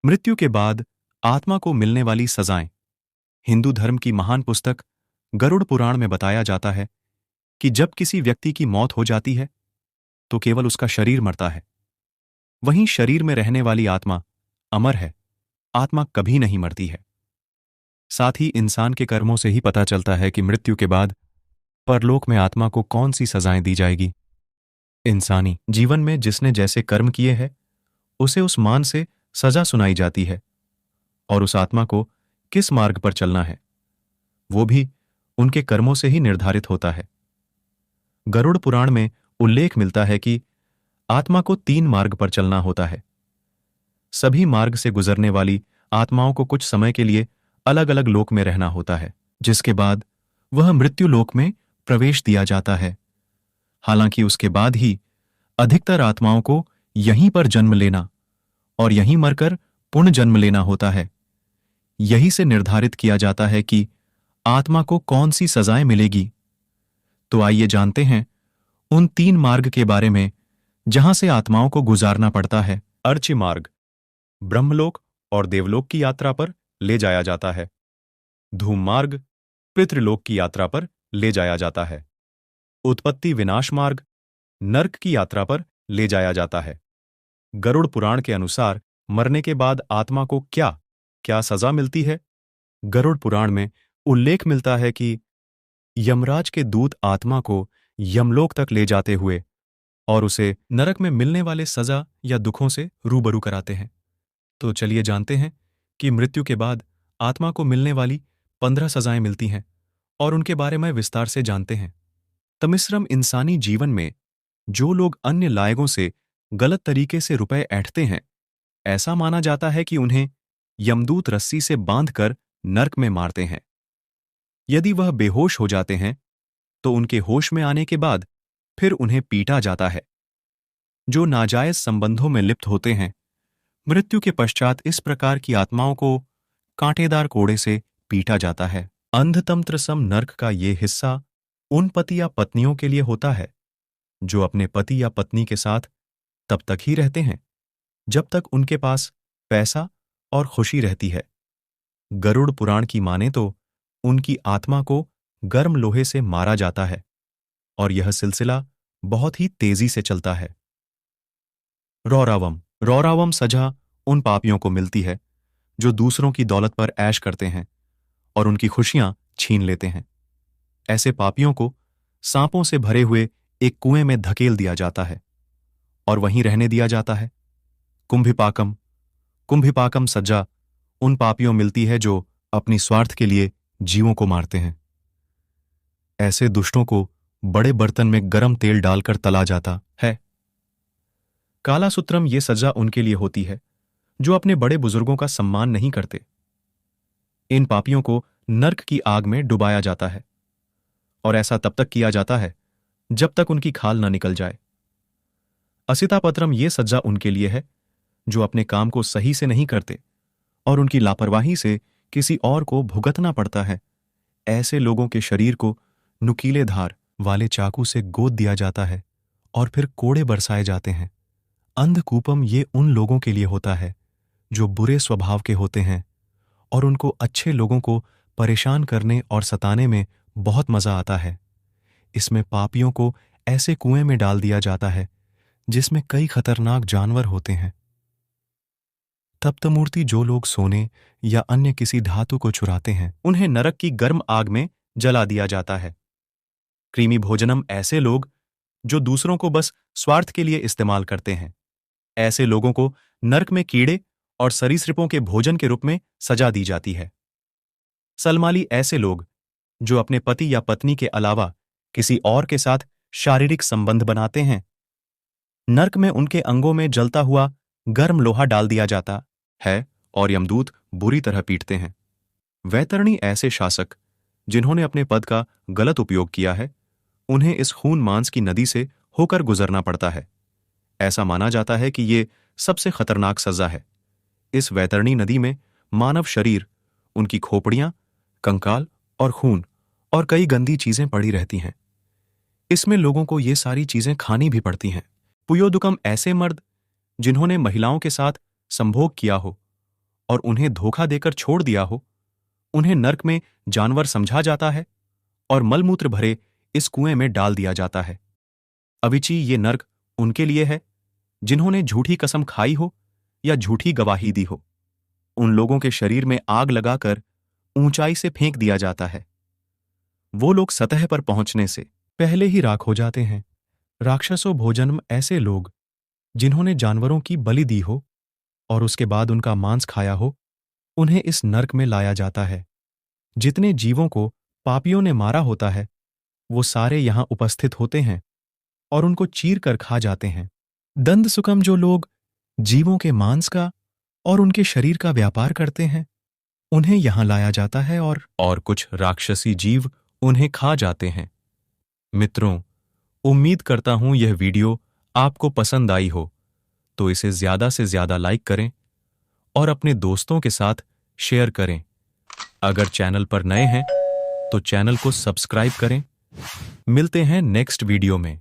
मृत्यु के बाद आत्मा को मिलने वाली सजाएं। हिंदू धर्म की महान पुस्तक गरुड़ पुराण में बताया जाता है कि जब किसी व्यक्ति की मौत हो जाती है तो केवल उसका शरीर मरता है। वहीं शरीर में रहने वाली आत्मा अमर है। आत्मा कभी नहीं मरती है। साथ ही इंसान के कर्मों से ही पता चलता है कि मृत्यु के बाद परलोक में आत्मा को कौन सी सजाएं दी जाएगी। इंसानी जीवन में जिसने जैसे कर्म किए हैं उसे उस मान से सजा सुनाई जाती है, और उस आत्मा को किस मार्ग पर चलना है वो भी उनके कर्मों से ही निर्धारित होता है। गरुड़ पुराण में उल्लेख मिलता है कि आत्मा को 3 मार्ग पर चलना होता है। सभी मार्ग से गुजरने वाली आत्माओं को कुछ समय के लिए अलग अलग लोक में रहना होता है, जिसके बाद वह मृत्यु लोक में प्रवेश दिया जाता है। हालांकि उसके बाद ही अधिकतर आत्माओं को यहीं पर जन्म लेना और यहीं मरकर पुनः जन्म लेना होता है। यही से निर्धारित किया जाता है कि आत्मा को कौन सी सजाएं मिलेगी। तो आइए जानते हैं उन 3 मार्ग के बारे में जहां से आत्माओं को गुजारना पड़ता है। अर्ची मार्ग ब्रह्मलोक और देवलोक की यात्रा पर ले जाया जाता है। धूम मार्ग पितृलोक की यात्रा पर ले जाया जाता है। उत्पत्ति विनाश मार्ग नर्क की यात्रा पर ले जाया जाता है। गरुड़ पुराण के अनुसार मरने के बाद आत्मा को क्या क्या सजा मिलती है। गरुड़ पुराण में उल्लेख मिलता है कि यमराज के दूत आत्मा को यमलोक तक ले जाते हुए और उसे नरक में मिलने वाले सजा या दुखों से रूबरू कराते हैं। तो चलिए जानते हैं कि मृत्यु के बाद आत्मा को मिलने वाली 15 सजाएं मिलती हैं और उनके बारे में विस्तार से जानते हैं। तमिश्रम इंसानी जीवन में जो लोग अन्य लायकों से गलत तरीके से रुपए ऐंठते हैं, ऐसा माना जाता है कि उन्हें यमदूत रस्सी से बांधकर नर्क में मारते हैं। यदि वह बेहोश हो जाते हैं तो उनके होश में आने के बाद फिर उन्हें पीटा जाता है। जो नाजायज संबंधों में लिप्त होते हैं, मृत्यु के पश्चात इस प्रकार की आत्माओं को कांटेदार कोड़े से पीटा जाता है। अंधतंत्रसम नर्क का ये हिस्सा उन पति या पत्नियों के लिए होता है जो अपने पति या पत्नी के साथ तब तक ही रहते हैं जब तक उनके पास पैसा और खुशी रहती है। गरुड़ पुराण की माने तो उनकी आत्मा को गर्म लोहे से मारा जाता है और यह सिलसिला बहुत ही तेजी से चलता है। रौरावम रौरावम सजा उन पापियों को मिलती है जो दूसरों की दौलत पर ऐश करते हैं और उनकी खुशियां छीन लेते हैं। ऐसे पापियों को सांपों से भरे हुए एक कुएं में धकेल दिया जाता है और वहीं रहने दिया जाता है। कुंभिपाकम कुंभिपाकम सजा उन पापियों मिलती है जो अपनी स्वार्थ के लिए जीवों को मारते हैं। ऐसे दुष्टों को बड़े बर्तन में गर्म तेल डालकर तला जाता है। कालासूत्रम ये सजा उनके लिए होती है जो अपने बड़े बुजुर्गों का सम्मान नहीं करते। इन पापियों को नर्क की आग में डुबाया जाता है और ऐसा तब तक किया जाता है जब तक उनकी खाल न निकल जाए। असितापत्रम ये सजा उनके लिए है जो अपने काम को सही से नहीं करते और उनकी लापरवाही से किसी और को भुगतना पड़ता है। ऐसे लोगों के शरीर को नुकीले धार वाले चाकू से गोद दिया जाता है और फिर कोड़े बरसाए जाते हैं। अंधकूपम ये उन लोगों के लिए होता है जो बुरे स्वभाव के होते हैं और उनको अच्छे लोगों को परेशान करने और सताने में बहुत मजा आता है। इसमें पापियों को ऐसे कुएं में डाल दिया जाता है जिसमें कई खतरनाक जानवर होते हैं। तप्तमूर्ति जो लोग सोने या अन्य किसी धातु को चुराते हैं उन्हें नरक की गर्म आग में जला दिया जाता है। कृमि भोजनम ऐसे लोग जो दूसरों को बस स्वार्थ के लिए इस्तेमाल करते हैं। ऐसे लोगों को नरक में कीड़े और सरीसृपों के भोजन के रूप में सजा दी जाती है। सलमाली ऐसे लोग जो अपने पति या पत्नी के अलावा किसी और के साथ शारीरिक संबंध बनाते हैं। नर्क में उनके अंगों में जलता हुआ गर्म लोहा डाल दिया जाता है और यमदूत बुरी तरह पीटते हैं। वैतरणी ऐसे शासक जिन्होंने अपने पद का गलत उपयोग किया है, उन्हें इस खून मांस की नदी से होकर गुजरना पड़ता है। ऐसा माना जाता है कि ये सबसे खतरनाक सजा है। इस वैतरणी नदी में मानव शरीर, उनकी खोपड़ियां, कंकाल और खून और कई गंदी चीजें पड़ी रहती हैं। इसमें लोगों को ये सारी चीजें खानी भी पड़ती हैं। पुयोदुकम ऐसे मर्द जिन्होंने महिलाओं के साथ संभोग किया हो और उन्हें धोखा देकर छोड़ दिया हो, उन्हें नर्क में जानवर समझा जाता है और मलमूत्र भरे इस कुएं में डाल दिया जाता है। अविची, ये नर्क उनके लिए है जिन्होंने झूठी कसम खाई हो या झूठी गवाही दी हो। उन लोगों के शरीर में आग लगाकर ऊंचाई से फेंक दिया जाता है। वो लोग सतह पर पहुंचने से पहले ही राख हो जाते हैं। राक्षसों भोजन ऐसे लोग जिन्होंने जानवरों की बलि दी हो और उसके बाद उनका मांस खाया हो, उन्हें इस नर्क में लाया जाता है। जितने जीवों को पापियों ने मारा होता है, वो सारे यहां उपस्थित होते हैं और उनको चीर कर खा जाते हैं। दंद सुकम जो लोग जीवों के मांस का और उनके शरीर का व्यापार करते हैं, उन्हें यहां लाया जाता है और कुछ राक्षसी जीव उन्हें खा जाते हैं। मित्रों, उम्मीद करता हूं यह वीडियो आपको पसंद आई हो, तो इसे ज्यादा से ज्यादा लाइक करें और अपने दोस्तों के साथ शेयर करें। अगर चैनल पर नए हैं तो चैनल को सब्सक्राइब करें। मिलते हैं नेक्स्ट वीडियो में।